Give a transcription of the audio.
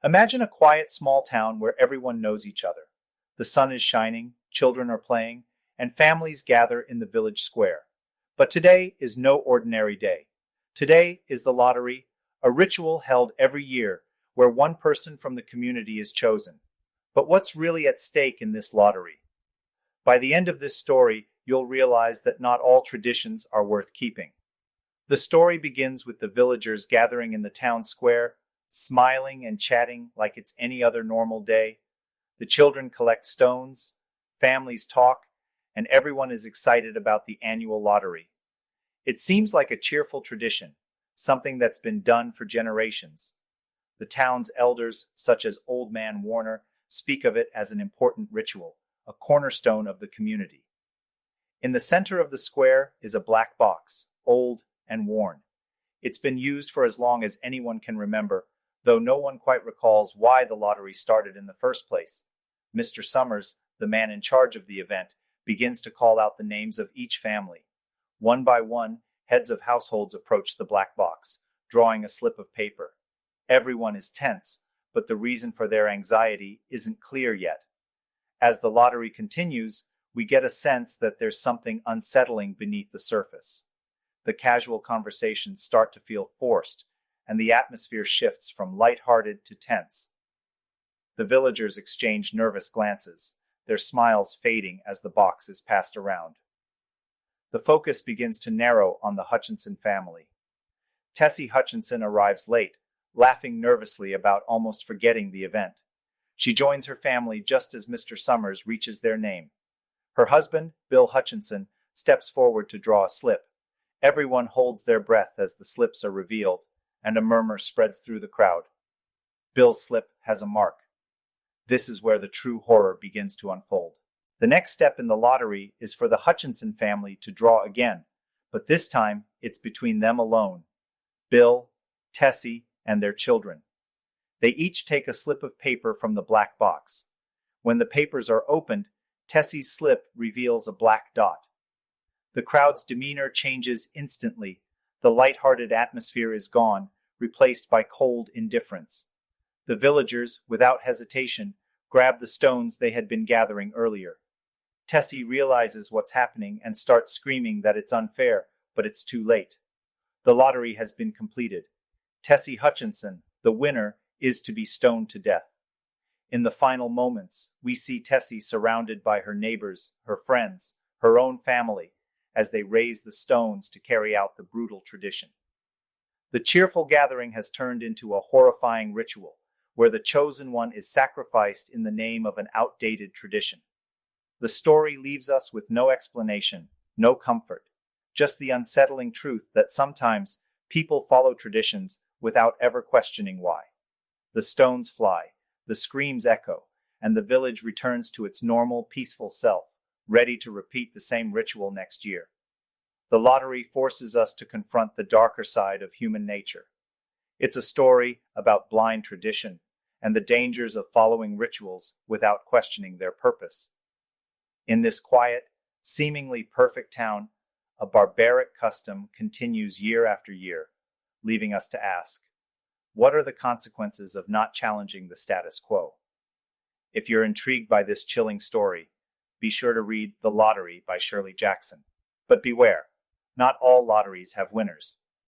Imagine a quiet small town where everyone knows each other. The sun is shining, children are playing, and families gather in the village square. But today is no ordinary day. Today is the lottery, a ritual held every year where one person from the community is chosen. But what's really at stake in this lottery? By the end of this story, you'll realize that not all traditions are worth keeping. The story begins with the villagers gathering in the town square, smiling and chatting like it's any other normal day. The children collect stones, families talk, and everyone is excited about the annual lottery. It seems like a cheerful tradition, something that's been done for generations. The town's elders, such as Old Man Warner, speak of it as an important ritual, a cornerstone of the community. In the center of the square is a black box, old and worn. It's been used for as long as anyone can remember, though no one quite recalls why the lottery started in the first place. Mr. Summers, the man in charge of the event, begins to call out the names of each family. One by one, heads of households approach the black box, drawing a slip of paper. Everyone is tense, but the reason for their anxiety isn't clear yet. As the lottery continues, we get a sense that there's something unsettling beneath the surface. The casual conversations start to feel forced, and the atmosphere shifts from lighthearted to tense. The villagers exchange nervous glances, their smiles fading as the box is passed around. The focus begins to narrow on the Hutchinson family. Tessie Hutchinson arrives late, laughing nervously about almost forgetting the event. She joins her family just as Mr. Summers reaches their name. Her husband, Bill Hutchinson, steps forward to draw a slip. Everyone holds their breath as the slips are revealed, and a murmur spreads through the crowd. Bill's slip has a mark. This is where the true horror begins to unfold. The next step in the lottery is for the Hutchinson family to draw again, but this time it's between them alone. Bill, Tessie, and their children. They each take a slip of paper from the black box. When the papers are opened, Tessie's slip reveals a black dot. The crowd's demeanor changes instantly. The light-hearted atmosphere is gone, replaced by cold indifference. The villagers, without hesitation, grab the stones they had been gathering earlier. Tessie realizes what's happening and starts screaming that it's unfair, but it's too late. The lottery has been completed. Tessie Hutchinson, the winner, is to be stoned to death. In the final moments, we see Tessie surrounded by her neighbors, her friends, her own family, as they raise the stones to carry out the brutal tradition. The cheerful gathering has turned into a horrifying ritual, where the chosen one is sacrificed in the name of an outdated tradition. The story leaves us with no explanation, no comfort, just the unsettling truth that sometimes people follow traditions without ever questioning why. The stones fly, the screams echo, and the village returns to its normal, peaceful self, ready to repeat the same ritual next year. The lottery forces us to confront the darker side of human nature. It's a story about blind tradition and the dangers of following rituals without questioning their purpose. In this quiet, seemingly perfect town, a barbaric custom continues year after year, leaving us to ask, what are the consequences of not challenging the status quo? If you're intrigued by this chilling story, be sure to read The Lottery by Shirley Jackson. But beware, not all lotteries have winners.